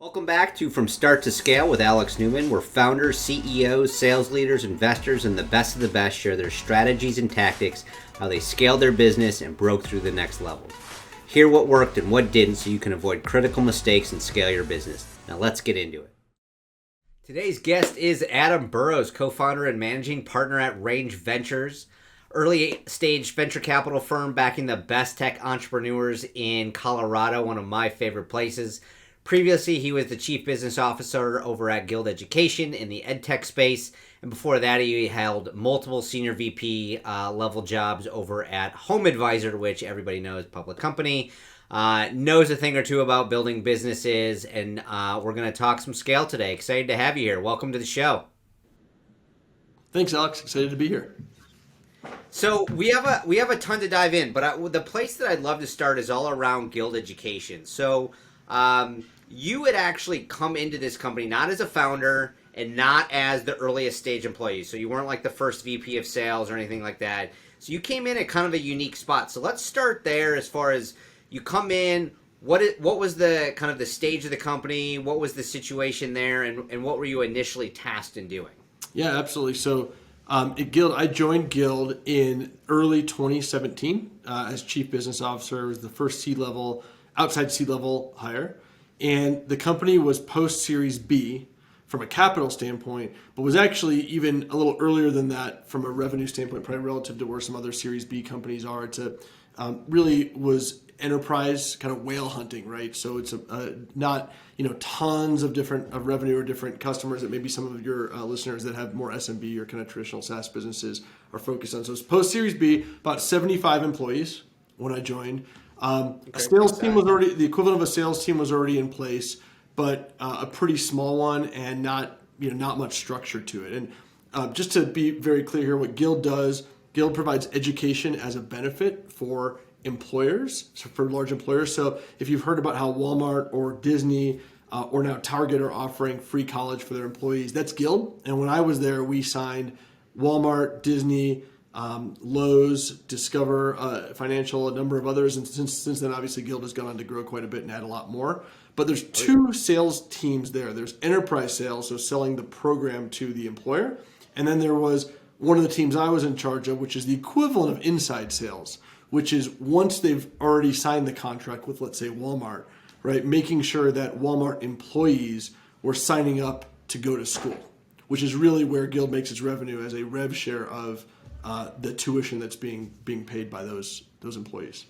Welcome back to From Start to Scale with Alex Newman, where founders, CEOs, sales leaders, investors, and the best of the best share their strategies and tactics, how they scaled their business and broke through the next level. Hear what worked and what didn't so you can avoid critical mistakes and scale your business. Now let's get into it. Today's guest is Adam Burrows, co-founder and managing partner at Range Ventures, early stage venture capital firm backing the best tech entrepreneurs in Colorado, one of my favorite places. Previously, he was the chief business officer over at Guild Education in the edtech space. And before that, he held multiple senior VP level jobs over at Home Advisor, which everybody knows, public company. Knows a thing or two about building businesses. And we're going to talk some scale today. Excited to have you here. Welcome to the show. Thanks, Alex. Excited to be here. So we have a ton to dive in, but the place that I'd love to start is all around Guild Education. So you had actually come into this company not as a founder and not as the earliest stage employee. So you weren't like the first VP of sales or anything like that. So you came in at kind of a unique spot. So let's start there as far as you come in. What was the kind of the stage of the company? What was the situation there? And what were you initially tasked in doing? Yeah, absolutely. So at Guild, I joined Guild in early 2017 as chief business officer. It was the first outside C-level hire. And the company was post-Series B from a capital standpoint, but was actually even a little earlier than that from a revenue standpoint, probably relative to where some other Series B companies are. Really was enterprise kind of whale hunting, right? So it's not tons of different revenue or different customers that maybe some of your listeners that have more SMB or kind of traditional SaaS businesses are focused on. So it's post-Series B, about 75 employees when I joined. A sales team was already, the equivalent of a sales team was already in place, but a pretty small one and not much structure to it. And just to be very clear here, what Guild does, Guild provides education as a benefit for employers, so for large employers. So if you've heard about how Walmart or Disney or now Target are offering free college for their employees, that's Guild. And when I was there, we signed Walmart, Disney, Lowe's, Discover Financial, a number of others. And since then, obviously, Guild has gone on to grow quite a bit and add a lot more. But there's two sales teams there. There's enterprise sales, so selling the program to the employer. And then there was one of the teams I was in charge of, which is the equivalent of inside sales, which is once they've already signed the contract with, let's say, Walmart, right, making sure that Walmart employees were signing up to go to school, which is really where Guild makes its revenue as a rev share of the tuition that's being paid by those employees.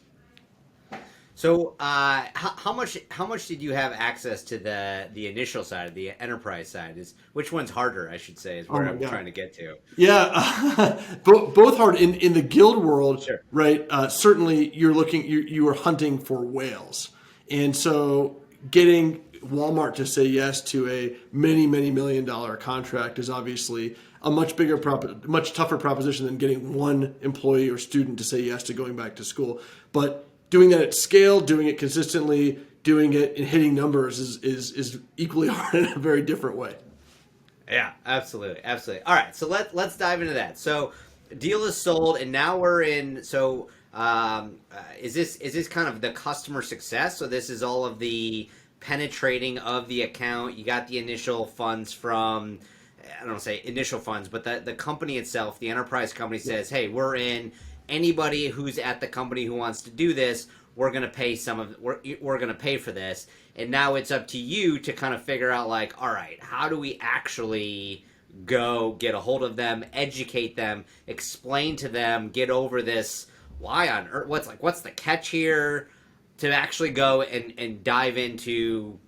So how much did you have access to the initial side, the enterprise side? Which one's harder, I should say, is where I'm trying to get to. Yeah, both hard. In the Guild world, sure. Right? Certainly you are hunting for whales. And so getting Walmart to say yes to a many $million contract is obviously a much bigger, much tougher proposition than getting one employee or student to say yes to going back to school. But doing that at scale, doing it consistently, doing it and hitting numbers is equally hard in a very different way. Yeah, absolutely. All right, so let's dive into that. So, deal is sold, and now we're in. So, is this kind of the customer success? So this is all of the penetrating of the account. You got the initial funds from, I don't want to say initial funds, but the company itself, the enterprise company says, hey, we're in. Anybody who's at the company who wants to do this, we're going to pay we're going to pay for this. And now it's up to you to kind of figure out like, all right, how do we actually go get a hold of them, educate them, explain to them, get over this, why on earth, what's the catch here, to actually go and dive into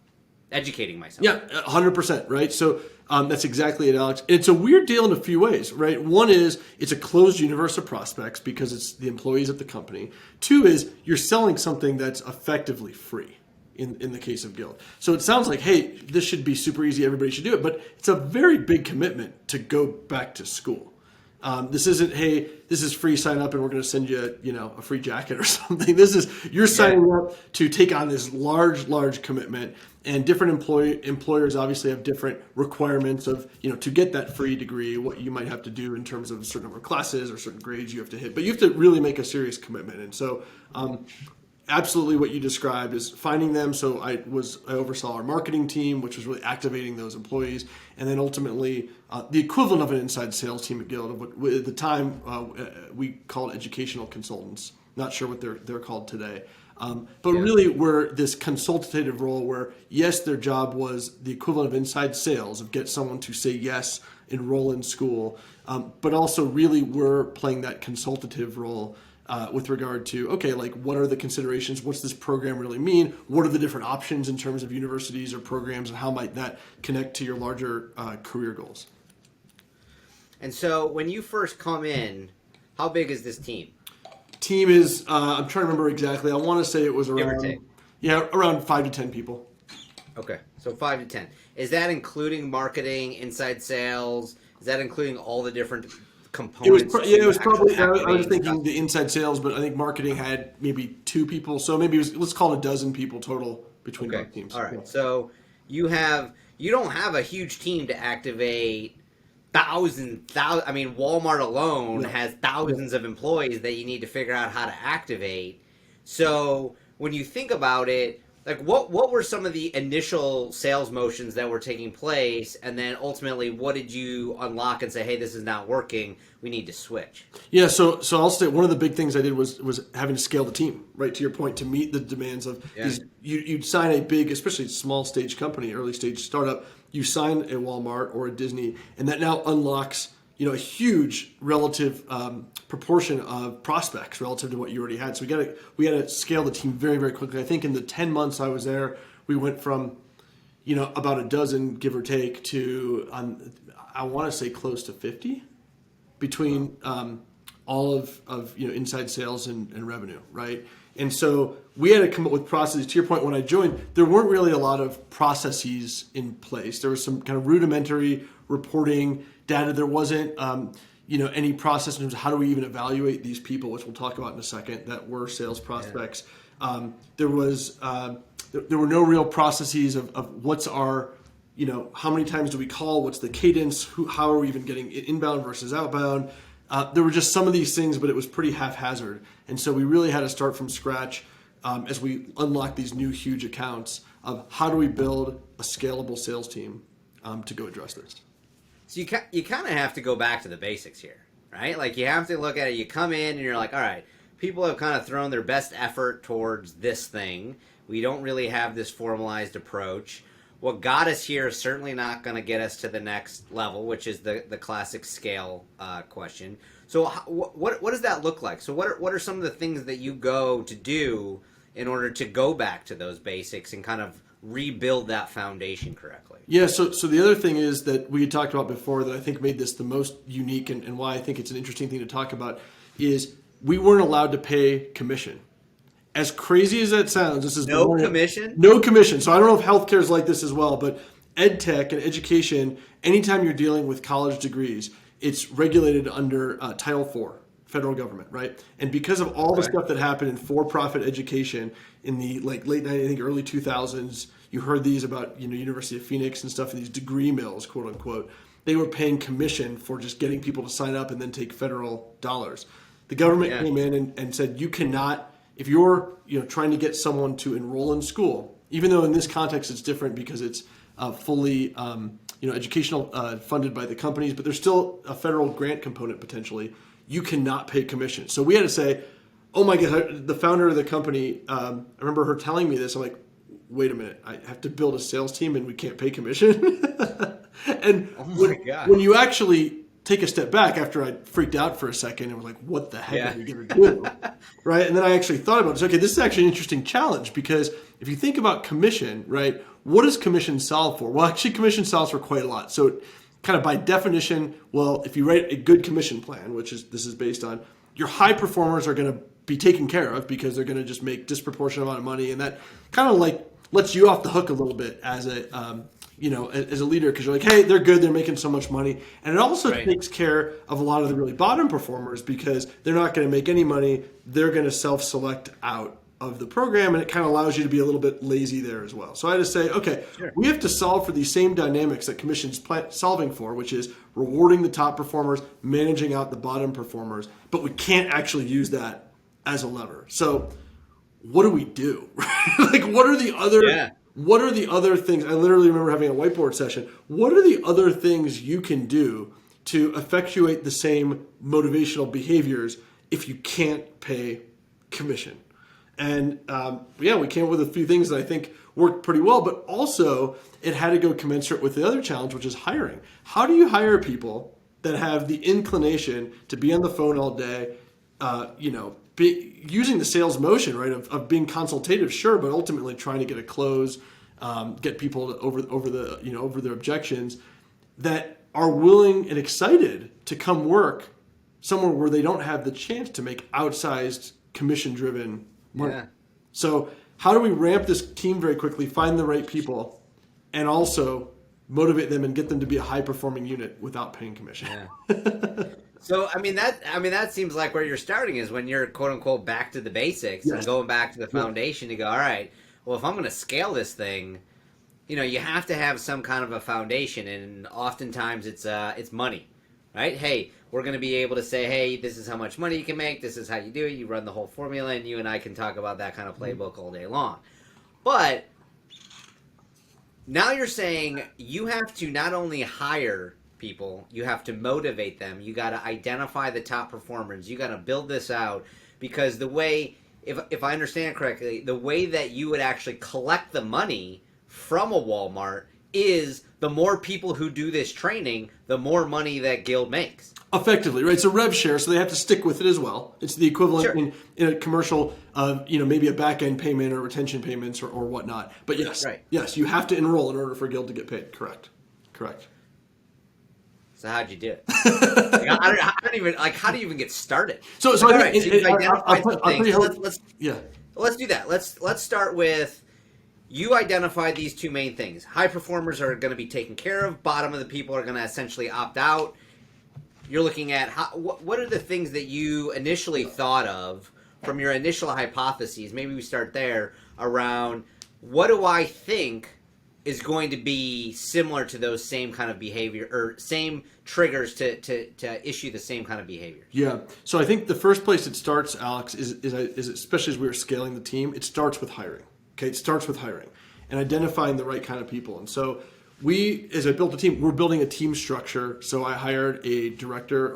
educating myself. Yeah, 100%, right? So that's exactly it, Alex. It's a weird deal in a few ways, right? One is it's a closed universe of prospects because it's the employees at the company. Two is you're selling something that's effectively free in the case of Guild. So it sounds like, hey, this should be super easy, everybody should do it, but it's a very big commitment to go back to school. This isn't, hey, this is free, sign up and we're going to send you, a free jacket or something. This is, you're signing up to take on this large commitment, and different employers obviously have different requirements of, to get that free degree, what you might have to do in terms of a certain number of classes or certain grades you have to hit, but you have to really make a serious commitment. And so, absolutely what you described is finding them. So I oversaw our marketing team, which was really activating those employees, and then ultimately the equivalent of an inside sales team at Guild. At the time, we called educational consultants. Not sure what they're called today. But really we're this consultative role where, yes, their job was the equivalent of inside sales, of get someone to say yes, enroll in school, but also really we're playing that consultative role with regard to, okay, like what are the considerations? What's this program really mean? What are the different options in terms of universities or programs, and how might that connect to your larger career goals? And so when you first come in, how big is this team? Team is, I'm trying to remember exactly. I want to say it was Give or around, take. around 5 to 10 people. Okay, so 5 to 10. Is that including marketing, inside sales? Is that including all the different components? It was probably, I was activating thinking stuff? the inside sales, but I think marketing had maybe 2 people. So maybe let's call it a dozen people total between both teams. All right. Yeah. So you don't have a huge team to activate thousands. I mean, Walmart alone has thousands of employees that you need to figure out how to activate. So when you think about it, like what were some of the initial sales motions that were taking place, and then ultimately what did you unlock and say, hey, this is not working, we need to switch? Yeah, so I'll say one of the big things I did was having to scale the team, right, to your point, to meet the demands of these. You'd sign a big, especially a small stage company, early stage startup, you sign a Walmart or a Disney, and that now unlocks a huge relative proportion of prospects relative to what you already had. So we got to scale the team very, very quickly. I think in the 10 months I was there, we went from about a dozen, give or take, to I want to say close to 50 between all of inside sales and revenue, right? And so we had to come up with processes. To your point, when I joined, there weren't really a lot of processes in place. There was some kind of rudimentary reporting data. There wasn't any process in terms of how do we even evaluate these people, which we'll talk about in a second, that were sales prospects. There were no real processes of what's our, how many times do we call, what's the cadence, how are we even getting inbound versus outbound. There were just some of these things, but it was pretty haphazard. And so we really had to start from scratch as we unlock these new huge accounts of how do we build a scalable sales team to go address this. So you kind of have to go back to the basics here, right? Like you have to look at it. You come in and you're like, all right, people have kind of thrown their best effort towards this thing. We don't really have this formalized approach. What got us here is certainly not going to get us to the next level, which is the classic scale question. So what does that look like? So what are some of the things that you go to do in order to go back to those basics and kind of rebuild that foundation correctly? Yeah, so the other thing is that we had talked about before that I think made this the most unique and why I think it's an interesting thing to talk about is we weren't allowed to pay commission. As crazy as that sounds, this is no commission? No commission. So I don't know if healthcare is like this as well, but ed tech and education, anytime you're dealing with college degrees, it's regulated under Title IV, federal government, right? And because of all the stuff that happened in for-profit education in the late 90s, I think early 2000s, you heard these about University of Phoenix and stuff, and these degree mills, quote unquote. They were paying commission for just getting people to sign up and then take federal dollars. The government came in and said you cannot. If you're trying to get someone to enroll in school, even though in this context it's different because it's fully educational funded by the companies, but there's still a federal grant component potentially, you cannot pay commission. So we had to say, oh my God, the founder of the company, I remember her telling me this, I'm like, wait a minute, I have to build a sales team and we can't pay commission? And when you actually take a step back after I freaked out for a second and was like, what the heck are we going to do? Right? And then I actually thought about it. Okay, this is actually an interesting challenge because if you think about commission, right, what does commission solve for? Well, actually, commission solves for quite a lot. So kind of by definition, well, if you write a good commission plan, which is this is based on, your high performers are going to be taken care of because they're going to just make disproportionate amount of money. And that kind of like lets you off the hook a little bit as a as a leader, because you're like, hey, they're good, they're making so much money. And it also takes care of a lot of the really bottom performers because they're not going to make any money. They're going to self-select out of the program, and it kind of allows you to be a little bit lazy there as well. So I had to say, okay, we have to solve for these same dynamics that commission's solving for, which is rewarding the top performers, managing out the bottom performers, but we can't actually use that as a lever. So what do we do? Like, what are the other Yeah. what are the other things? I literally remember having a whiteboard session. What are the other things you can do to effectuate the same motivational behaviors if you can't pay commission? And we came up with a few things that I think worked pretty well, but also it had to go commensurate with the other challenge, which is hiring. How do you hire people that have the inclination to be on the phone all day, using the sales motion, right, of being consultative, sure, but ultimately trying to get a close, get people over their objections, that are willing and excited to come work somewhere where they don't have the chance to make outsized commission-driven money. Yeah. So how do we ramp this team very quickly, find the right people, and also motivate them and get them to be a high-performing unit without paying commission? Yeah. So that seems like where you're starting is when you're quote unquote back to the basics and going back to the foundation to go, all right, well, if I'm going to scale this thing, you have to have some kind of a foundation, and oftentimes it's money, right? Hey, we're going to be able to say, hey, this is how much money you can make, this is how you do it, you run the whole formula, and you and I can talk about that kind of playbook all day long. But now you're saying you have to not only hire people, you have to motivate them, you got to identify the top performers, you got to build this out, because the way, if I understand correctly, the way that you would actually collect the money from a Walmart is the more people who do this training, the more money that Guild makes. Effectively, right? So rev share, so they have to stick with it as well. It's the equivalent in a commercial of, maybe a back-end payment or retention payments or whatnot. But yes, you have to enroll in order for Guild to get paid. Correct. So how'd you do it? I don't even how do you even get started? So I think you identify some things. Let's do that. Let's start with, you identified these two main things. High performers are going to be taken care of. Bottom of the people are going to essentially opt out. You're looking at what are the things that you initially thought of from your initial hypotheses. Maybe we start there around, what do I think is going to be similar to those same kind of behavior or same triggers to issue the same kind of behavior? Yeah. So I think the first place it starts, Alex, is especially as we were scaling the team, it starts with hiring. Okay, it starts with hiring and identifying the right kind of people. And so as I built the team, we're building a team structure. So I hired a director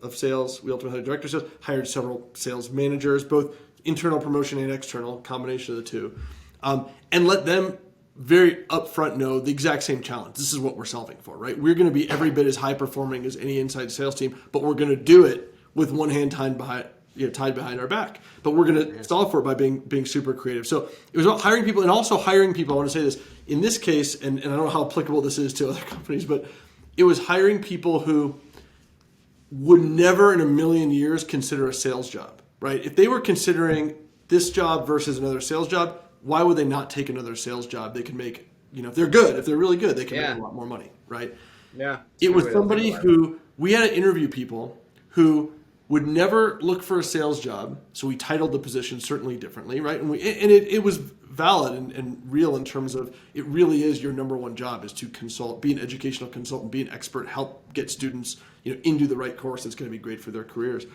of sales. We ultimately had a director of sales, hired several sales managers, both internal promotion and external, combination of the two, and let them very upfront know the exact same challenge. This is what we're solving for, right? We're going to be every bit as high performing as any inside sales team, but we're going to do it with one hand tied behind our back. But we're going to solve for it by being super creative. So it was about hiring people, and also hiring people. I want to say this in this case, and I don't know how applicable this is to other companies, but it was hiring people who would never in a million years consider a sales job, right? If they were considering this job versus another sales job, why would they not take another sales job? They can make, if they're good, if they're really good, they can make a lot more money, right? Yeah. It was somebody who, we had to interview people who would never look for a sales job, so we titled the position certainly differently, right? And it was valid and real in terms of, it really is your number one job is to consult, be an educational consultant, be an expert, help get students into the right course that's going to be great for their careers.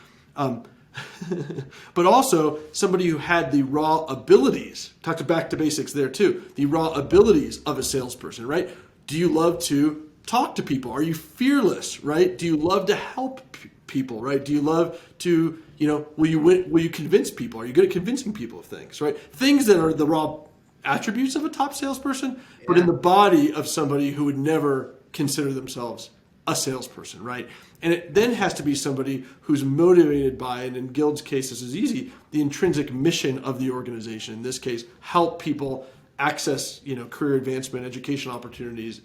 But also somebody who had the raw abilities, talked back to basics there too, the raw abilities of a salesperson, right? Do you love to talk to people? Are you fearless, right? Do you love to help people, right? Do you love to, will you convince people? Are you good at convincing people of things, right? Things that are the raw attributes of a top salesperson, but in the body of somebody who would never consider themselves a salesperson, right? And it then has to be somebody who's motivated by, and in Guild's case this is easy, the intrinsic mission of the organization. In this case, help people access, career advancement, educational opportunities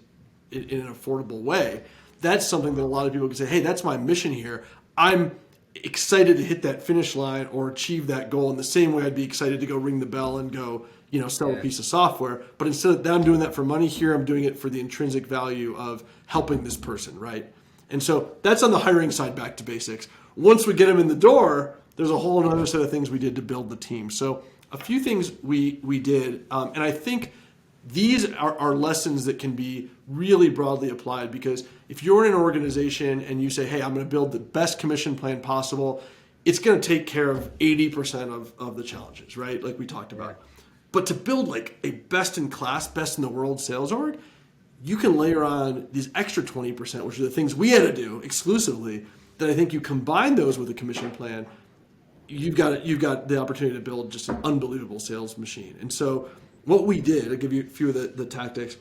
in an affordable way. That's something that a lot of people can say, hey, that's my mission here. I'm excited to hit that finish line or achieve that goal in the same way I'd be excited to go ring the bell and go, sell a piece of software. But instead of that, I'm doing that for money, here I'm doing it for the intrinsic value of helping this person, right? And so that's on the hiring side, back to basics. Once we get them in the door, there's a whole other set of things we did to build the team. So a few things we did, and I think these are lessons that can be really broadly applied, because if you're in an organization and you say, hey, I'm going to build the best commission plan possible, it's going to take care of 80% of the challenges, right? Like we talked about. But to build like a best-in-class, best-in-the-world sales org, you can layer on these extra 20%, which are the things we had to do exclusively, that I think you combine those with a commission plan, you've got the opportunity to build just an unbelievable sales machine. And so what we did, I'll give you a few of the tactics,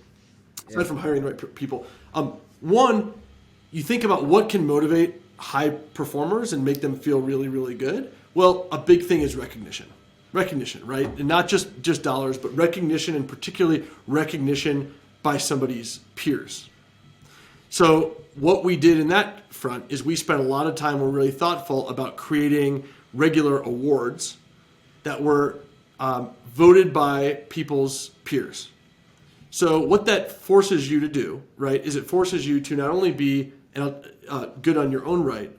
aside from hiring the right people. One, you think about what can motivate high performers and make them feel really, really good. Well, a big thing is recognition. Recognition, right? And not just dollars, but recognition, and particularly recognition by somebody's peers. So what we did in that front is we spent a lot of time, we're really thoughtful about creating regular awards that were voted by people's peers. So what that forces you to do, right, is it forces you to not only be good on your own right,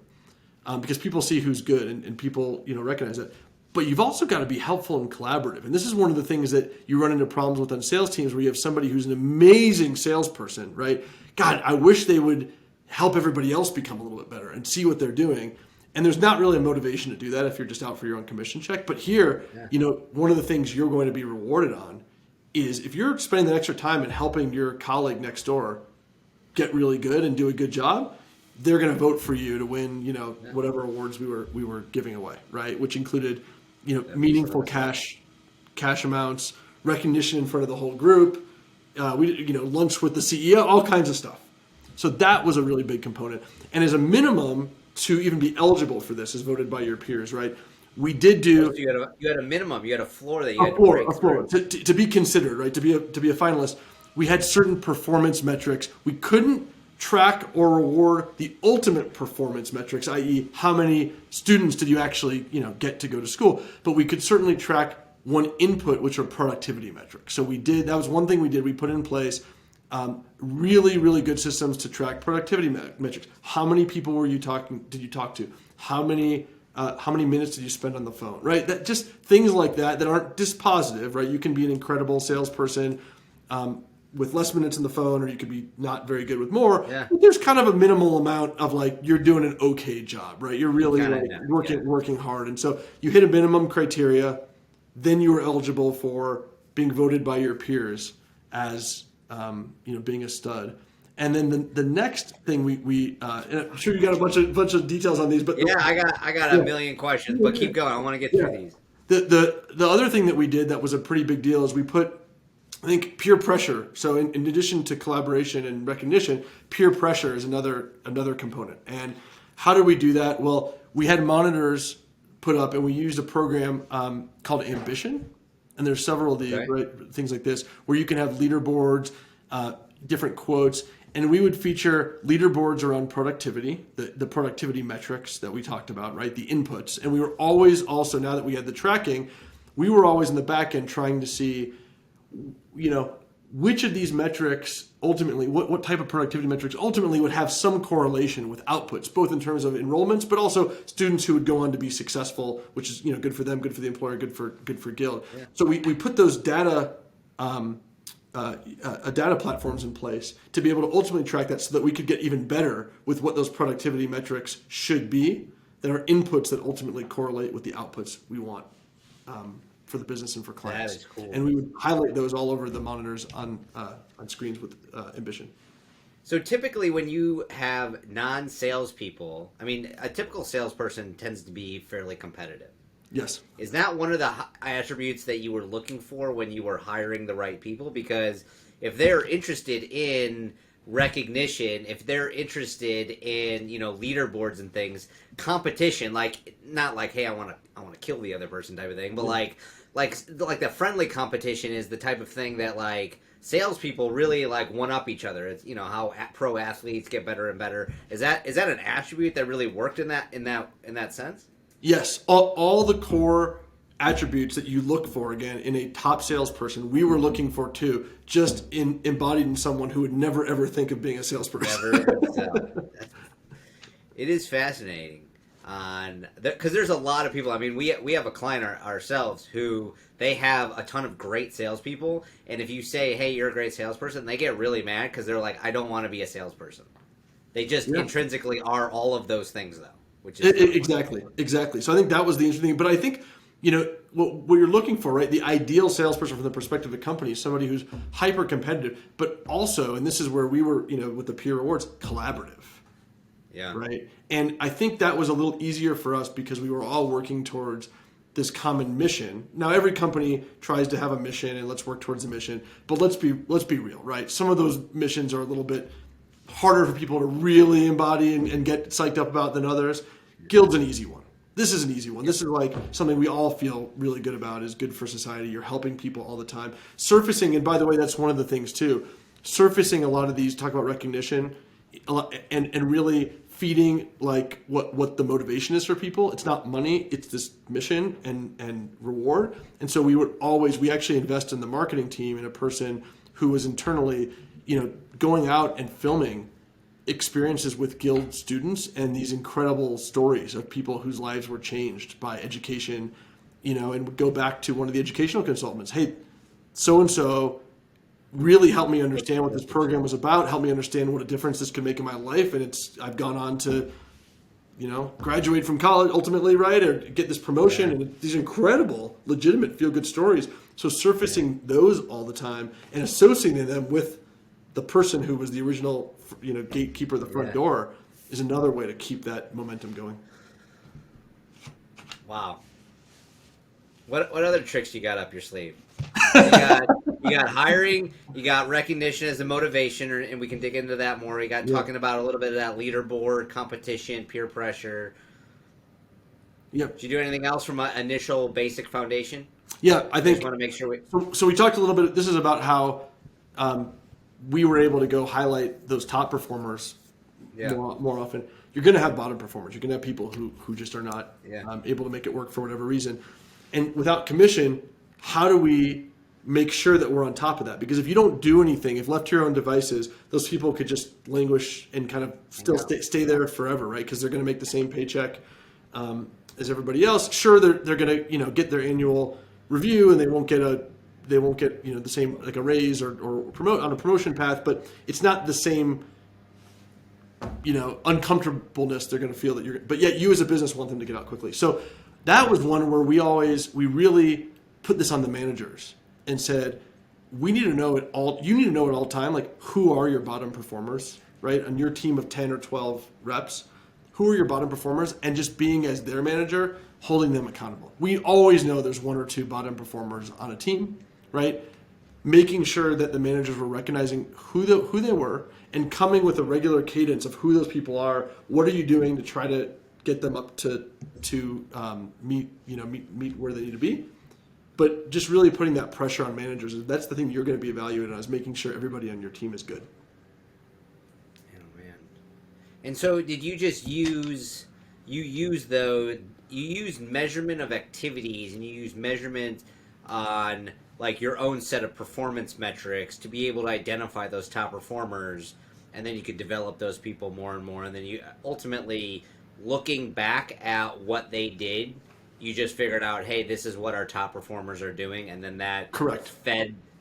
because people see who's good and people recognize it, but you've also got to be helpful and collaborative. And this is one of the things that you run into problems with on sales teams, where you have somebody who's an amazing salesperson, right? God, I wish they would help everybody else become a little bit better and see what they're doing. And there's not really a motivation to do that if you're just out for your own commission check. But here, one of the things you're going to be rewarded on is if you're spending that extra time and helping your colleague next door get really good and do a good job, they're going to vote for you to win, whatever awards we were giving away, right? Which included, meaningful cash amounts, recognition in front of the whole group, lunch with the CEO, all kinds of stuff. So that was a really big component. And as a minimum, to even be eligible for this, as voted by your peers, right? We did do. So you had a minimum, you had a floor that you had a floor to be considered, right? To be a finalist, we had certain performance metrics. We couldn't track or reward the ultimate performance metrics, i.e., how many students did you actually get to go to school? But we could certainly track one input, which are productivity metrics. So we did. That was one thing we did. We put in place really, really good systems to track productivity metrics. How many people did you talk to? How many minutes did you spend on the phone? Right? That just things like that aren't dispositive. Right? You can be an incredible salesperson with less minutes on the phone, or you could be not very good with more. Yeah. But there's kind of a minimal amount of you're doing an okay job, right? You're really working hard, and so you hit a minimum criteria, then you were eligible for being voted by your peers as being a stud. And then the next thing we and I'm sure you got a bunch of details on these, but I got a million questions, but keep going. I want to get through these. The other thing that we did that was a pretty big deal is we put, I think, peer pressure. So in addition to collaboration and recognition, peer pressure is another component. And how did we do that? Well, we had monitors put up, and we used a program called Ambition. And there's several of these, right, things like this, where you can have leaderboards, different quotes, and we would feature leaderboards around productivity, the productivity metrics that we talked about, right, the inputs. And we were always also, now that we had the tracking, we were always in the back end trying to see, which of these metrics ultimately, what type of productivity metrics ultimately would have some correlation with outputs, both in terms of enrollments, but also students who would go on to be successful, which is good for them, good for the employer, good for Guild. Yeah. So we put those data platforms in place to be able to ultimately track that, so that we could get even better with what those productivity metrics should be, that are inputs that ultimately correlate with the outputs we want for the business and for clients. That is cool. And we would highlight those all over the monitors on screens with Ambition. So typically when you have non-salespeople, I mean, a typical salesperson tends to be fairly competitive. Yes. Is that one of the attributes that you were looking for when you were hiring the right people? Because if they're interested in recognition, if they're interested in leaderboards and things, competition, not hey, I want to kill the other person type of thing, but like the friendly competition is the type of thing that salespeople really one up each other. It's how pro athletes get better and better. Is that an attribute that really worked in that sense? Yes, all the core attributes that you look for, again, in a top salesperson, we were looking for too, just embodied in someone who would never ever think of being a salesperson. It is fascinating, because there's a lot of people. I mean, we have a client ourselves who they have a ton of great salespeople, and if you say, "Hey, you're a great salesperson," they get really mad because they're like, "I don't want to be a salesperson." They just intrinsically are all of those things, though. which is exactly. So I think that was the interesting thing. But I think, what you're looking for, right? The ideal salesperson from the perspective of a company is somebody who's hyper competitive, but also, and this is where we were, with the peer rewards, collaborative. Yeah. Right. And I think that was a little easier for us because we were all working towards this common mission. Now every company tries to have a mission and let's work towards the mission, but let's be real, right? Some of those missions are a little bit harder for people to really embody and get psyched up about than others. Guild's an easy one. This is an easy one. This is like something we all feel really good about, is good for society. You're helping people all the time. Surfacing, and by the way, that's one of the things too, surfacing a lot of these, talk about recognition and really feeding like what the motivation is for people. It's not money, it's this mission and reward. And so we actually invest in the marketing team in a person who was internally, going out and filming experiences with Guild students and these incredible stories of people whose lives were changed by education, and would go back to one of the educational consultants. Hey, so-and-so really helped me understand what this program was about, helped me understand what a difference this could make in my life. And I've gone on to, graduate from college ultimately, right? Or get this promotion and these incredible, legitimate feel-good stories. So surfacing those all the time and associating them with the person who was the original, gatekeeper of the front door is another way to keep that momentum going. Wow. What other tricks you got up your sleeve? You got hiring, you got recognition as a motivation, and we can dig into that more. You got talking about a little bit of that leaderboard, competition, peer pressure. Yep. Did you do anything else from an initial basic foundation? Yeah, I think. Just want to make sure we. So we talked a little bit. This is about how we were able to go highlight those top performers more often. You're going to have bottom performers. You're going to have people who just are not able to make it work for whatever reason. And without commission, how do we make sure that we're on top of that? Because if you don't do anything, if left to your own devices, those people could just languish and kind of still stay there forever, right? Because they're going to make the same paycheck as everybody else. Sure, they're going to get their annual review, and they won't get the same, like a raise or promote on a promotion path, but it's not the same uncomfortableness they're going to feel but yet you as a business want them to get out quickly. So that was one where we really put this on the managers and said, you need to know at all time, like, who are your bottom performers, right? On your team of 10 or 12 reps, who are your bottom performers? And just being as their manager, holding them accountable. We always know there's one or two bottom performers on a team, right? Making sure that the managers were recognizing who they were and coming with a regular cadence of who those people are. What are you doing to try to get them up to meet where they need to be? But just really putting that pressure on managers. That's the thing you're going to be evaluated on, is making sure everybody on your team is good. Oh, man. And so did you just use measurement of activities, and you use measurement on like your own set of performance metrics to be able to identify those top performers, and then you could develop those people more and more, and then you ultimately, looking back at what they did, you just figured out, hey, this is what our top performers are doing, and then that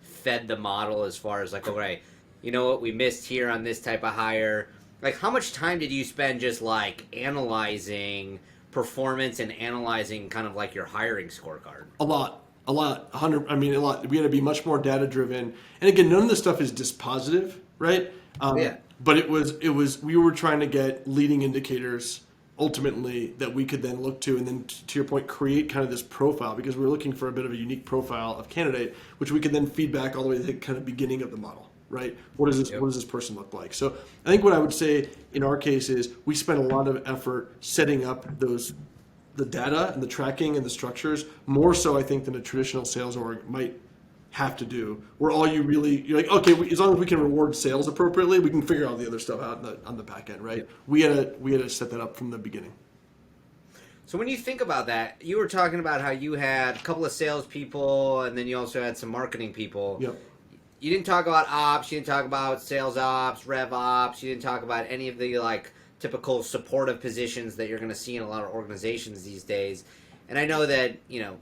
fed the model as far as like, okay, you know what, we missed here on this type of hire. Like, how much time did you spend just like analyzing performance and analyzing kind of like your hiring scorecard? A lot. 100. I mean, a lot. We had to be much more data driven. And again, none of this stuff is dispositive, right? But it was. We were trying to get leading indicators ultimately that we could then look to, and then to your point, create kind of this profile, because we were looking for a bit of a unique profile of candidate, which we could then feed back all the way to the kind of beginning of the model, right? What does this person look like? So I think what I would say in our case is we spent a lot of effort setting up the data and the tracking and the structures, more so I think than a traditional sales org might have to do, where you're like, okay, as long as we can reward sales appropriately, we can figure all the other stuff out on the back end, right? We had to set that up from the beginning. So when you think about that, you were talking about how you had a couple of salespeople, and then you also had some marketing people. Yep. You didn't talk about ops. You didn't talk about sales ops, rev ops. You didn't talk about any of the like typical supportive positions that you're going to see in a lot of organizations these days. And I know that,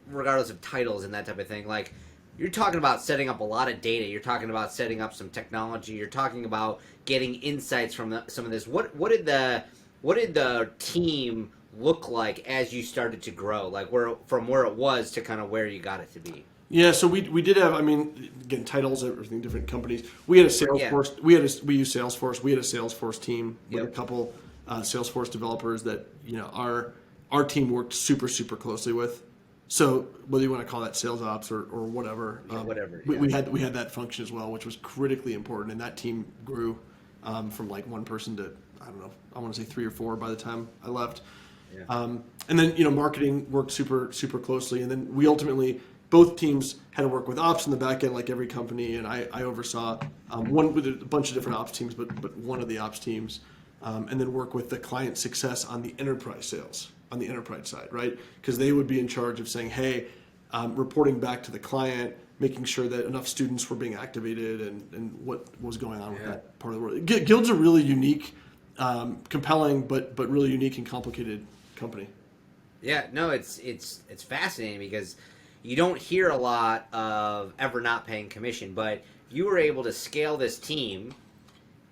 regardless of titles and that type of thing, like, you're talking about setting up a lot of data. You're talking about setting up some technology. You're talking about getting insights from some of this. What did the team look like as you started to grow, like from where it was to kind of where you got it to be? Yeah, so we did have, I mean, again, titles, everything, different companies. We had a Salesforce. Yeah. We use Salesforce. We had a Salesforce team with a couple Salesforce developers that our team worked super closely with. So whether you want to call that sales ops or whatever, Whatever. we had that function as well, which was critically important. And that team grew from like one person to, I don't know, I want to say 3 or 4 by the time I left. Yeah. And then marketing worked super closely, and then we ultimately, both teams had to work with ops in the back end, like every company, and I oversaw one with a bunch of different ops teams, but one of the ops teams, and then work with the client success on the enterprise sales, on the enterprise side, right? Because they would be in charge of saying, hey, reporting back to the client, making sure that enough students were being activated, and what was going on with that part of the world. Guild's a really unique, compelling, but really unique and complicated company. Yeah, no, it's fascinating because you don't hear a lot of ever not paying commission, but you were able to scale this team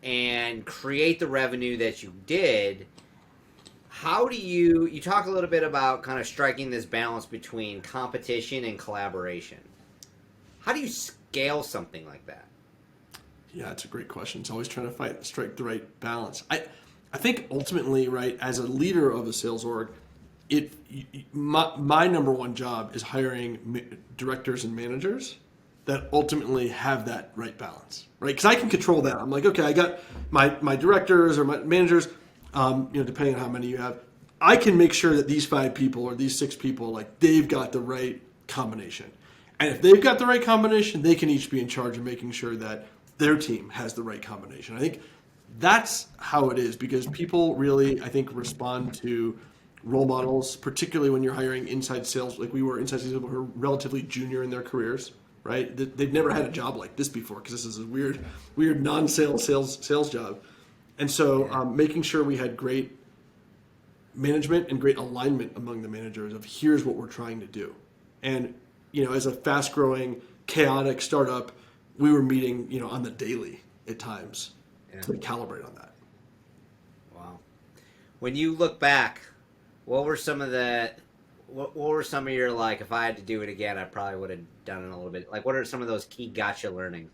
and create the revenue that you did. How do you talk a little bit about kind of striking this balance between competition and collaboration? How do you scale something like that? Yeah, it's a great question. It's always trying to strike the right balance. I think ultimately, right, as a leader of a sales org, my number one job is hiring directors and managers that ultimately have that right balance, right? Because I can control that. I'm like, okay, I got my directors or my managers, depending on how many you have. I can make sure that these 5 people or these 6 people, like, they've got the right combination. And if they've got the right combination, they can each be in charge of making sure that their team has the right combination. I think that's how it is, because people really, I think, respond to role models, particularly when you're hiring inside sales, like we were, inside sales people who are relatively junior in their careers, right? They've never had a job like this before, because this is a weird non-sales sales job. And so making sure we had great management and great alignment among the managers of here's what we're trying to do. And, as a fast-growing, chaotic startup, we were meeting, on the daily at times to calibrate on that. Wow. When you look back, what were some of your, like, if I had to do it again, I probably would have done it a little bit. Like, what are some of those key gotcha learnings?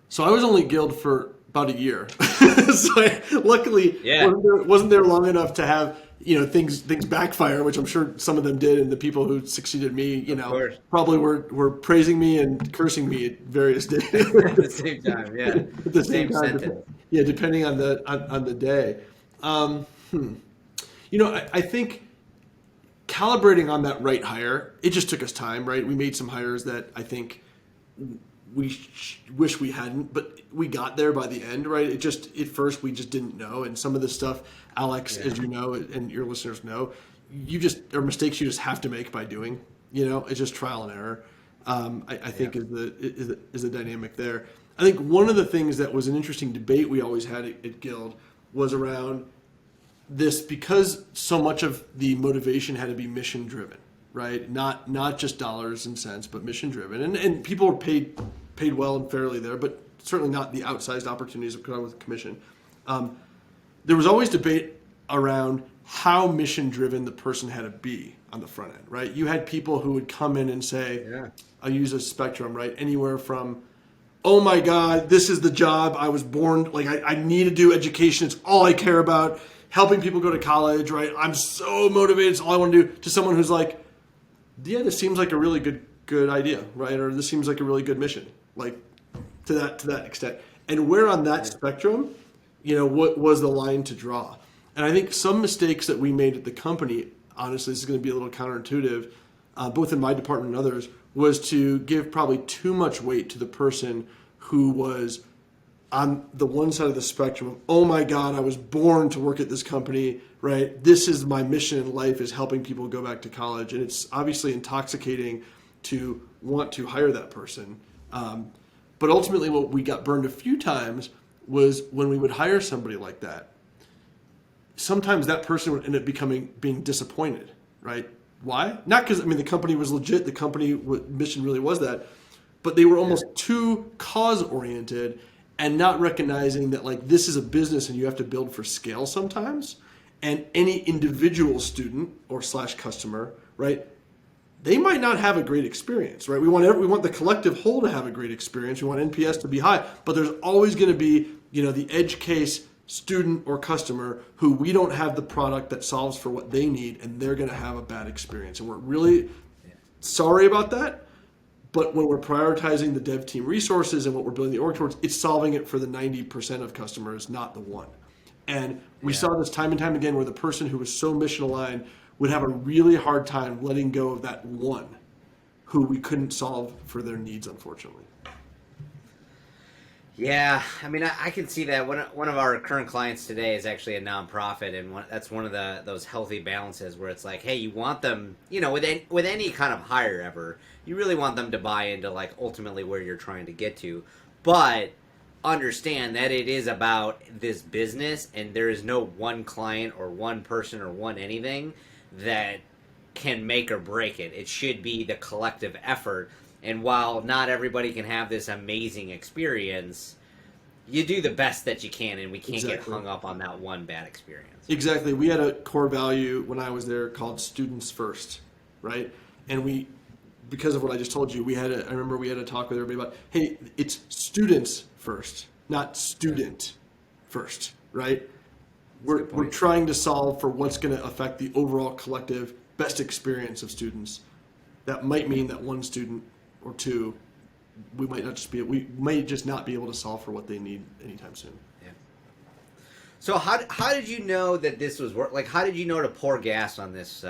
So I was only Guild for about a year. So luckily wasn't there long enough to have, things backfire, which I'm sure some of them did. And the people who succeeded me, probably were praising me and cursing me at various days. At the same time, yeah. At the same time, sentence. Yeah, depending on the day. I think calibrating on that right hire, it just took us time, right? We made some hires that I think we wish we hadn't, but we got there by the end, right? At first we just didn't know. And some of the stuff, Alex, as you know, and your listeners know, are mistakes you just have to make by doing, it's just trial and error. I think is the dynamic there. I think one of the things that was an interesting debate we always had at Guild was around this, because so much of the motivation had to be mission driven, right? Not just dollars and cents, but mission driven. And people were paid well and fairly there, but certainly not the outsized opportunities that come with commission. There was always debate around how mission driven the person had to be on the front end, right? You had people who would come in and say, I'll use a spectrum, right? Anywhere from, oh my God, this is the job I was born, like I need to do education. It's all I care about. Helping people go to college, right? I'm so motivated. It's all I want to do. To someone who's like, yeah, this seems like a really good idea, right? Or this seems like a really good mission, like to that extent. And where on that spectrum, what was the line to draw? And I think some mistakes that we made at the company, honestly, this is going to be a little counterintuitive, both in my department and others, was to give probably too much weight to the person who was on the one side of the spectrum of, oh my God, I was born to work at this company, right? This is my mission in life, is helping people go back to college. And it's obviously intoxicating to want to hire that person. But ultimately what we got burned a few times was when we would hire somebody like that, sometimes that person would end up being disappointed, right? Why? Not because, the company was legit, the company mission really was that, but they were almost too cause-oriented and not recognizing that like this is a business and you have to build for scale sometimes. And any individual student or slash customer, right? They might not have a great experience, right? We want the collective whole to have a great experience. We want NPS to be high, but there's always going to be, the edge case student or customer who we don't have the product that solves for what they need, and they're going to have a bad experience. And we're really sorry about that. But when we're prioritizing the dev team resources and what we're building the org towards, it's solving it for the 90% of customers, not the one. And we saw this time and time again where the person who was so mission aligned would have a really hard time letting go of that one who we couldn't solve for their needs, unfortunately. Yeah, I mean, I can see that. One of our current clients today is actually a nonprofit, and that's one of those healthy balances where it's like, hey, you want them, with any kind of hire ever, you really want them to buy into like ultimately where you're trying to get to, but understand that it is about this business, and there is no one client or one person or one anything that can make or break it. It should be the collective effort. And while not everybody can have this amazing experience, you do the best that you can, and we can't get hung up on that one bad experience. Exactly. We had a core value when I was there called students first, right? And because of what I just told you, I remember we had a talk with everybody about, hey, it's students first, not student first, right? We're trying to solve for what's going to affect the overall collective best experience of students. That might mean that one student or two, we may just not be able to solve for what they need anytime soon. Yeah. So how did you know that this was like? How did you know to pour gas on this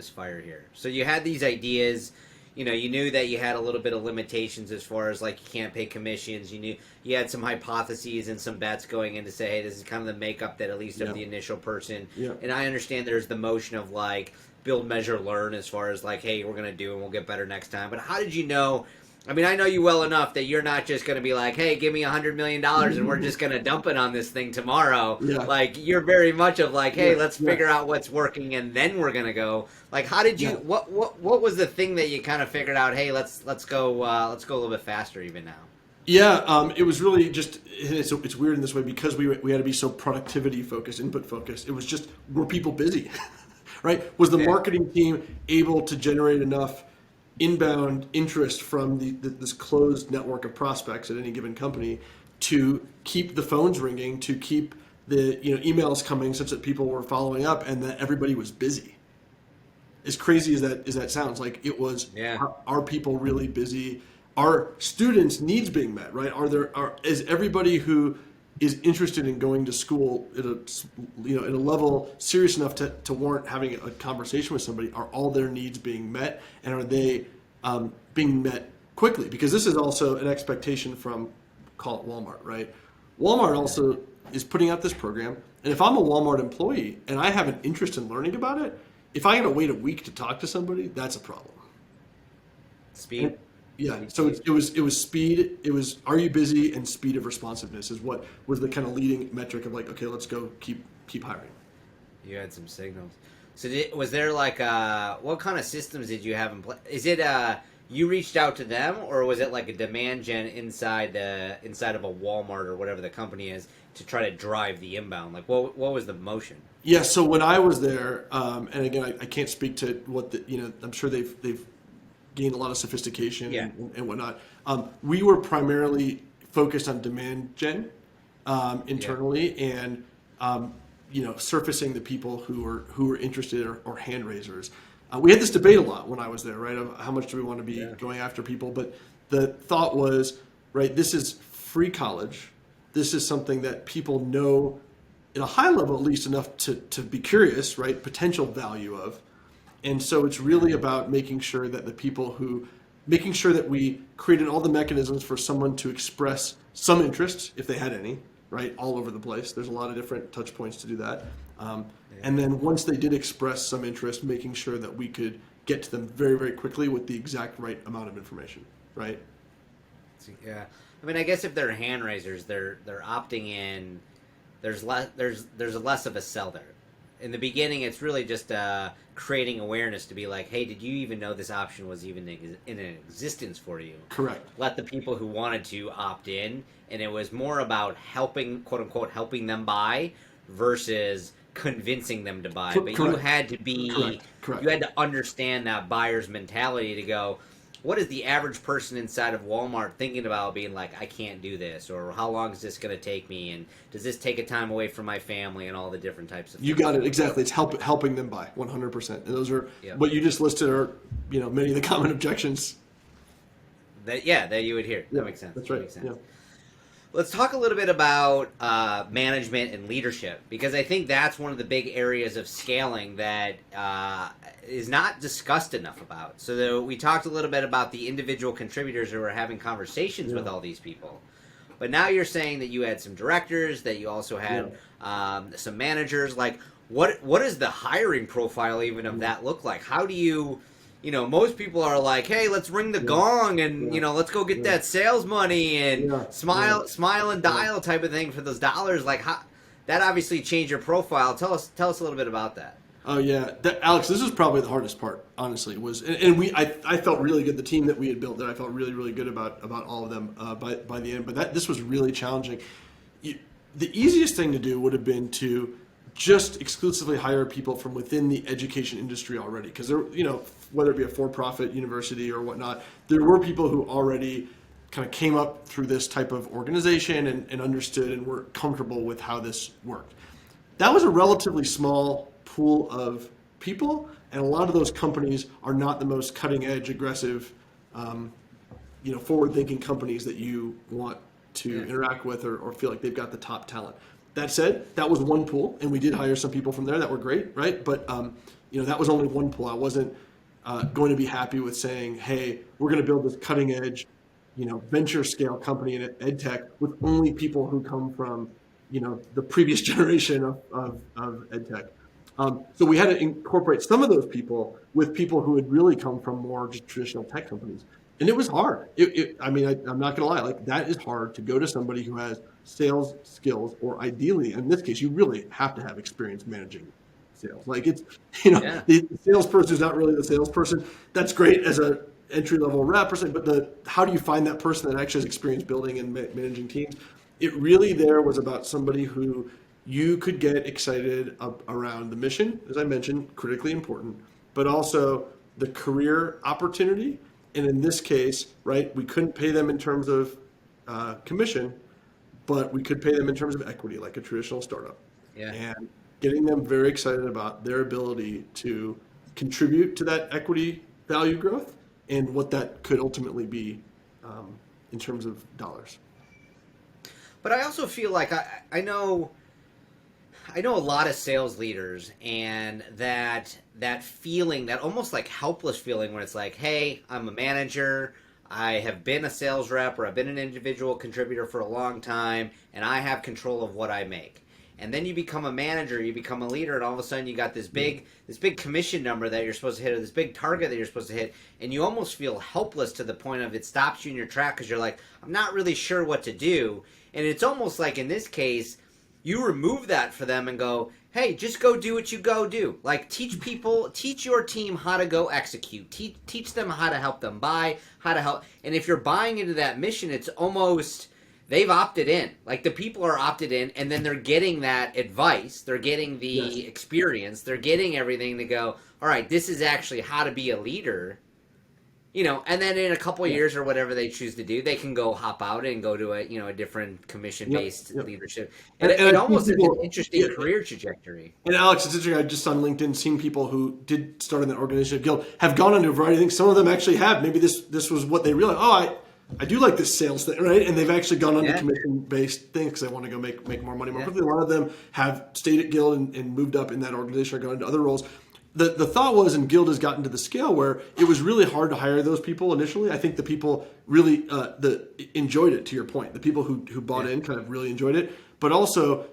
fire here? So you had these ideas. You knew that you had a little bit of limitations as far as like you can't pay commissions. You knew you had some hypotheses and some bets going in to say, hey, this is kind of the makeup that at least of the initial person. Yeah. And I understand there's the motion of like build, measure, learn as far as like, hey, we're going to do and we'll get better next time. But how did you know? I mean, I know you well enough that you're not just going to be like, hey, give me $100 million and we're just going to dump it on this thing tomorrow. Yeah. Like, you're very much of like, hey, let's figure out what's working and then we're going to go. Like, how did you, what was the thing that you kind of figured out, hey, let's go a little bit faster even now? Yeah, it was really just, it's weird in this way because we had to be so productivity focused, input focused. It was just, were people busy, right? Was the marketing team able to generate enough inbound interest from this closed network of prospects at any given company to keep the phones ringing, to keep the emails coming such that people were following up and that everybody was busy? As crazy as that sounds, like it was, are people really busy? Are students' needs being met, right? Is everybody who is interested in going to school at a level serious enough to warrant having a conversation with somebody? Are all their needs being met, and are they being met quickly? Because this is also an expectation from, call it Walmart, right? Walmart also is putting out this program, and if I'm a Walmart employee and I have an interest in learning about it, if I got to wait a week to talk to somebody, that's a problem. Speed. Yeah, so it was speed. It was, are you busy, and speed of responsiveness is what was the kind of leading metric of like, okay, let's go keep hiring. You had some signals. So was there like what kind of systems did you have in place? Is it you reached out to them, or was it like a demand gen inside of a Walmart or whatever the company is to try to drive the inbound? Like what was the motion? Yeah, so when I was there, and again, I can't speak to what I'm sure they've gained a lot of sophistication and whatnot. We were primarily focused on demand gen internally and surfacing the people who were interested or hand raisers. We had this debate a lot when I was there, right? Of how much do we want to be going after people? But the thought was, right, this is free college. This is something that people know at a high level, at least enough to be curious, right? Potential value of. And so it's really about making sure that we created all the mechanisms for someone to express some interest, if they had any, right? All over the place. There's a lot of different touch points to do that. And then once they did express some interest, making sure that we could get to them very, very quickly with the exact right amount of information, right? Yeah. I mean, I guess if they're hand raisers, they're opting in. There's less of a sell there. in the beginning, it's really just creating awareness to be like, hey, did you even know this option was even in existence for you? Correct. Let the people who wanted to opt in, and it was more about helping, quote unquote, helping them buy versus convincing them to buy. But you Correct. had to be, Correct. you had to understand that buyer's mentality to go, what is the average person inside of Walmart thinking about being like, I can't do this, or how long is this going to take me, and does this take a time away from my family, and all the different types of things. You got it, exactly. It's helping them buy 100%. And those are, Yeah. what you just listed are, many of the common objections. That you would hear. That makes sense. That's right. That makes sense. Yeah. Let's talk a little bit about management and leadership, because I think that's one of the big areas of scaling that is not discussed enough about. So we talked a little bit about the individual contributors who were having conversations with all these people. But now you're saying that you had some directors, that you also had some managers. Like, what does the hiring profile even of that look like? How do you... most people are like, hey, let's ring the gong and, let's go get that sales money and smile and dial type of thing for those dollars. Like, how, that obviously changed your profile. Tell us a little bit about that. Oh, yeah. Alex, this was probably the hardest part, honestly. I felt really good. The team that we had built there, I felt really, really good about all of them by the end. But this was really challenging. The easiest thing to do would have been to just exclusively hire people from within the education industry already, because there, whether it be a for-profit university or whatnot, there were people who already kind of came up through this type of organization and understood and were comfortable with how this worked. That was a relatively small pool of people, and a lot of those companies are not the most cutting-edge, aggressive, forward-thinking companies that you want to interact with or feel like they've got the top talent. That said, that was one pool, and we did hire some people from there that were great, right? But that was only one pool. I wasn't going to be happy with saying, hey, we're going to build this cutting edge, venture scale company in ed tech with only people who come from, the previous generation of ed tech. So we had to incorporate some of those people with people who had really come from more just traditional tech companies. And it was hard. I'm not going to lie. Like, that is hard to go to somebody who has sales skills, or ideally, in this case, you really have to have experience managing sales. Like, it's, the salesperson is not really the salesperson. That's great as a entry-level rep or something, but how do you find that person that actually has experience building and managing teams? It really there was about somebody who you could get excited around the mission, as I mentioned, critically important, but also the career opportunity. And in this case, right, we couldn't pay them in terms of commission, but we could pay them in terms of equity, like a traditional startup. Yeah. And getting them very excited about their ability to contribute to that equity value growth and what that could ultimately be in terms of dollars. But I also feel like I know a lot of sales leaders, and that feeling, that almost like helpless feeling when it's like, hey, I'm a manager, I have been a sales rep, or I've been an individual contributor for a long time, and I have control of what I make. And then you become a manager, you become a leader, and all of a sudden you got this big commission number that you're supposed to hit, or this big target that you're supposed to hit, and you almost feel helpless to the point of it stops you in your track because you're like, I'm not really sure what to do. And it's almost like in this case, you remove that for them and go, hey, just go do what you go do. Like, teach your team how to go execute. Teach them how to help them buy, how to help. And if you're buying into that mission, it's almost, they've opted in. Like, the people are opted in, and then they're getting that advice. They're getting the experience. They're getting everything to go, all right, this is actually how to be a leader. And then in a couple of years or whatever they choose to do, they can go hop out and go to a different commission-based leadership. And it almost is an interesting career trajectory. And Alex, it's interesting. I just on LinkedIn seen people who did start in that organization guild have gone into a variety of things. Some of them actually have. Maybe this was what they realized. Oh, I do like this sales thing, right? And they've actually gone on to commission-based things because they want to go make more money more quickly. A lot of them have stayed at Guild and moved up in that organization or gone into other roles. The thought was, and Guild has gotten to the scale where it was really hard to hire those people initially. I think the people really enjoyed it, to your point. The people who bought in kind of really enjoyed it. But also,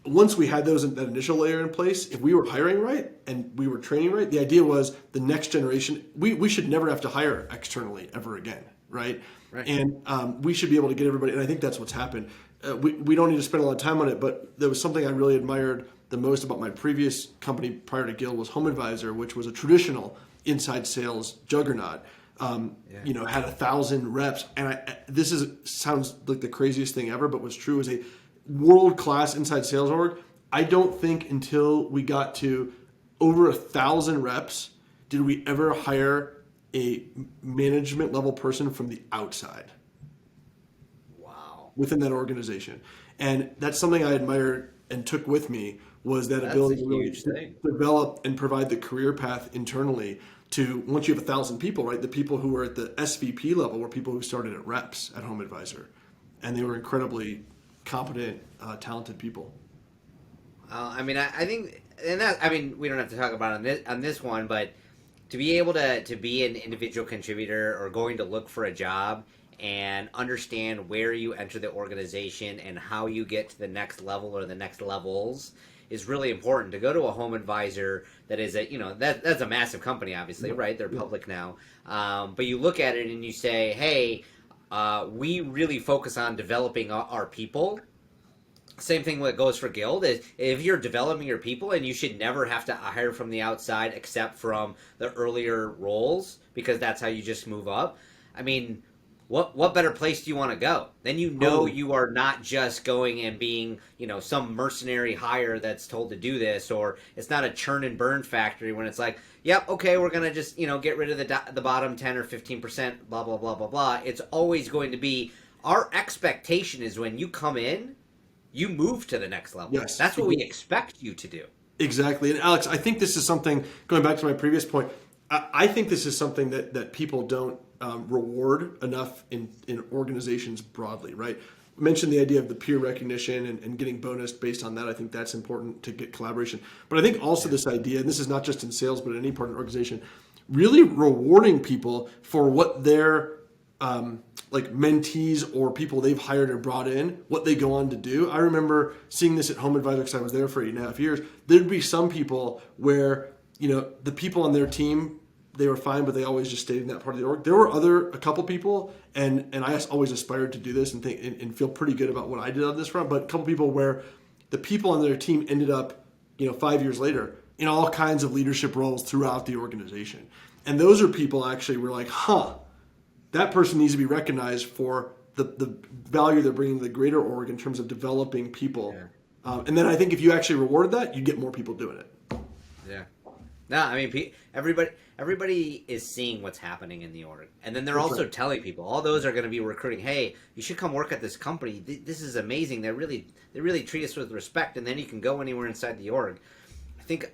once we had that initial layer in place, if we were hiring right and we were training right, the idea was the next generation, we should never have to hire externally ever again, right? And we should be able to get everybody, and I think that's what's happened. We don't need to spend a lot of time on it, but there was something I really admired the most about my previous company prior to Guild was Home Advisor, which was a traditional inside sales juggernaut. Had 1,000 reps, and sounds like the craziest thing ever, but what's true is a world-class inside sales org. I don't think until we got to over 1,000 reps did we ever hire a management level person from the outside. Wow. Within that organization. And that's something I admired and took with me, was that ability to really develop and provide the career path internally to, once you have 1,000 people, right? The people who were at the SVP level were people who started at reps at Home Advisor. And they were incredibly competent, talented people. I think, we don't have to talk about it on this one, but to be able to be an individual contributor or going to look for a job and understand where you enter the organization and how you get to the next level or the next levels is really important. To go to a Home Advisor that is that's a massive company, obviously, right? They're public now. But you look at it and you say, hey, we really focus on developing our people. Same thing that goes for Guild is if you're developing your people, and you should never have to hire from the outside except from the earlier roles, because that's how you just move up. I mean, what better place do you want to go? Then you are not just going and being, some mercenary hire that's told to do this, or it's not a churn and burn factory when it's like, yep, okay, we're going to just, get rid of the bottom 10 or 15%, blah, blah, blah, blah, blah. It's always going to be, our expectation is when you come in, you move to the next level. Yes. That's what we expect you to do. Exactly. And Alex, I think this is something, going back to my previous point, I think this is something that people don't reward enough in organizations broadly, right? I mentioned the idea of the peer recognition and getting bonused based on that. I think that's important to get collaboration. But I think also this idea, and this is not just in sales, but in any part of an organization, really rewarding people for what their mentees or people they've hired or brought in, what they go on to do. I remember seeing this at Home Advisor because I was there for 8.5 years. There'd be some people where, the people on their team, they were fine, but they always just stayed in that part of the org. There were a couple people, and I always aspired to do this and think and feel pretty good about what I did on this front, but a couple people where the people on their team ended up, 5 years later in all kinds of leadership roles throughout the organization. And those are people actually were like, that person needs to be recognized for the value they're bringing to the greater org in terms of developing people. Yeah. And then I think if you actually rewarded that, you get more people doing it. Yeah. No, I mean, everybody is seeing what's happening in the org. And then they're also telling people, all those are going to be recruiting, hey, you should come work at this company. This is amazing. They really treat us with respect, and then you can go anywhere inside the org. I think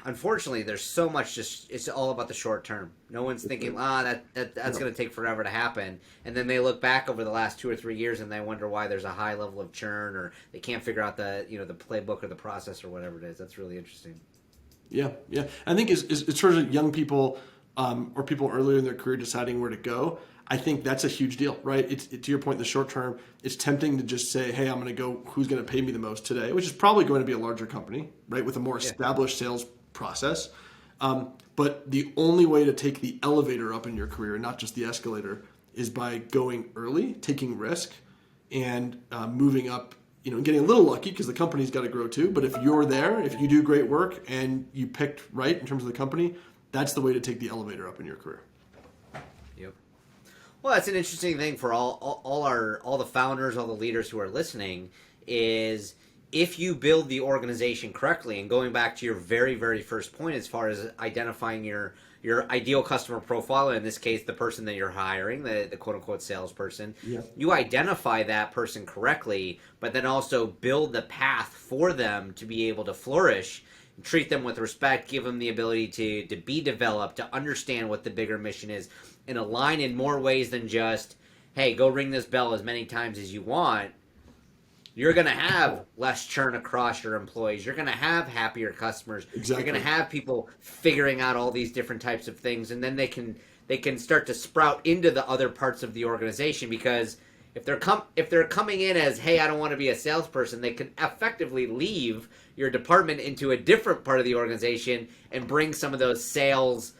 unfortunately, there's so much it's all about the short term. No one's thinking, that's going to take forever to happen. And then they look back over the last 2 or 3 years and they wonder why there's a high level of churn, or they can't figure out the playbook or the process or whatever it is. That's really interesting. Yeah. I think as terms of young people or people earlier in their career deciding where to go, I think that's a huge deal, right? It's to your point, the short term, it's tempting to just say, hey, I'm going to go, who's going to pay me the most today, which is probably going to be a larger company, right, with a more established sales process. But the only way to take the elevator up in your career, not just the escalator, is by going early, taking risk, and moving up, getting a little lucky because the company's got to grow too. But if you're there, if you do great work and you picked right in terms of the company, that's the way to take the elevator up in your career. Yep. Well, that's an interesting thing for all the founders, all the leaders who are listening, is if you build the organization correctly, and going back to your very, very first point as far as identifying your ideal customer profile, in this case, the person that you're hiring, the quote-unquote salesperson, you identify that person correctly, but then also build the path for them to be able to flourish, treat them with respect, give them the ability to be developed, to understand what the bigger mission is, and align in more ways than just, hey, go ring this bell as many times as you want. You're going to have less churn across your employees. You're going to have happier customers. Exactly. You're going to have people figuring out all these different types of things, and then they can start to sprout into the other parts of the organization, because if they're coming in as, hey, I don't want to be a salesperson, they can effectively leave your department into a different part of the organization and bring some of those sales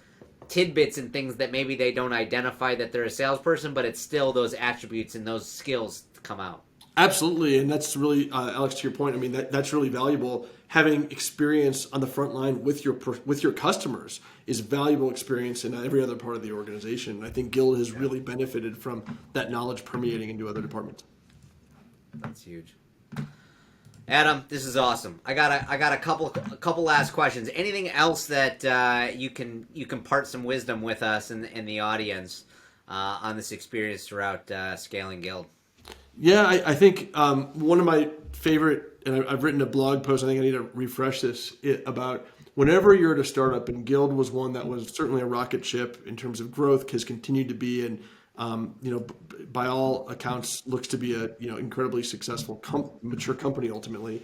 tidbits and things that maybe they don't identify that they're a salesperson, but it's still those attributes and those skills come out. Absolutely, and that's really, Alex, to your point. I mean, that's really valuable. Having experience on the front line with your customers is valuable experience in every other part of the organization. And I think Guild has really benefited from that knowledge permeating into other departments. That's huge. Adam, this is awesome. I got a couple last questions. Anything else that you can part some wisdom with us and the audience on this experience throughout scaling Guild? Yeah, I think one of my favorite, and I've written a blog post, I think I need to refresh this, about whenever you're at a startup, and Guild was one that was certainly a rocket ship in terms of growth, has continued to be, and by all accounts looks to be a incredibly successful mature company ultimately.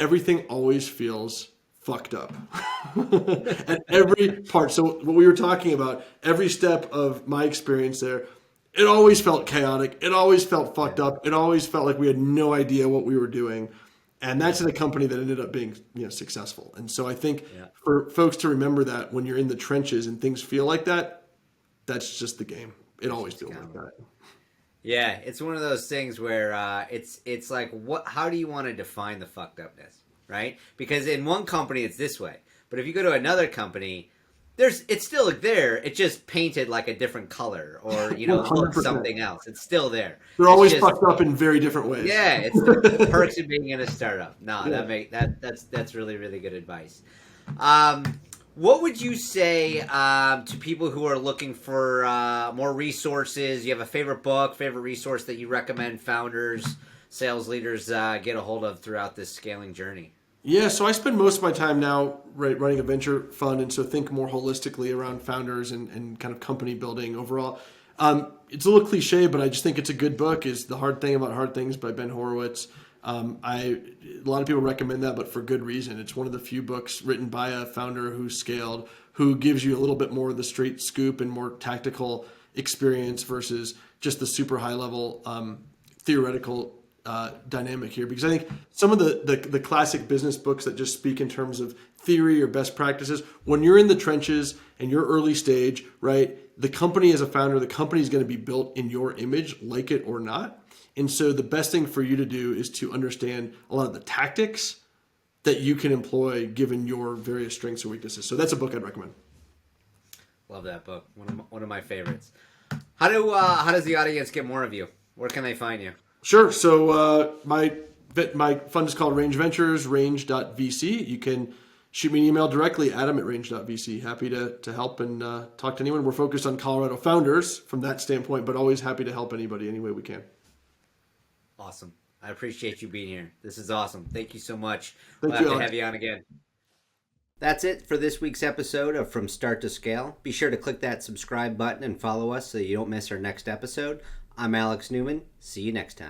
Everything always feels fucked up at every part. So what we were talking about, every step of my experience there, it always felt chaotic. It always felt fucked up. It always felt like we had no idea what we were doing. And that's in a company that ended up being successful. And so I think for folks to remember that when you're in the trenches and things feel like that, that's just the game. It always feels like that. Yeah, it's one of those things where it's like, how do you want to define the fucked upness, right? Because in one company it's this way, but if you go to another company, it's still there. It's just painted like a different color, or look something else. It's still there. They're always fucked up in very different ways. Yeah, it's the perks of being in a startup. No, Yeah. that's really, really good advice. What would you say to people who are looking for more resources? You have a favorite book, favorite resource that you recommend founders, sales leaders get a hold of throughout this scaling journey? Yeah, so I spend most of my time now running a venture fund, and so think more holistically around founders and kind of company building overall. It's a little cliche, but I just think it's a good book. Is The Hard Thing About Hard Things by Ben Horowitz. A lot of people recommend that, but for good reason. It's one of the few books written by a founder who scaled, who gives you a little bit more of the straight scoop and more tactical experience versus just the super high level theoretical dynamic here. Because I think some of the classic business books that just speak in terms of theory or best practices, when you're in the trenches and you're early stage, right, the company as a founder, the company is going to be built in your image, like it or not. And so the best thing for you to do is to understand a lot of the tactics that you can employ given your various strengths or weaknesses. So that's a book I'd recommend. Love that book. One of my favorites. How does the audience get more of you? Where can they find you? Sure. So my fund is called Range Ventures, range.vc. You can shoot me an email directly, adam@range.vc. Happy to help and talk to anyone. We're focused on Colorado founders from that standpoint, but always happy to help anybody any way we can. Awesome. I appreciate you being here. This is awesome. Thank you so much. Thank We'll you, have to Alex. have you on again. That's it for this week's episode of From Start to Scale. Be sure to click that subscribe button and follow us so you don't miss our next episode. I'm Alex Newman. See you next time.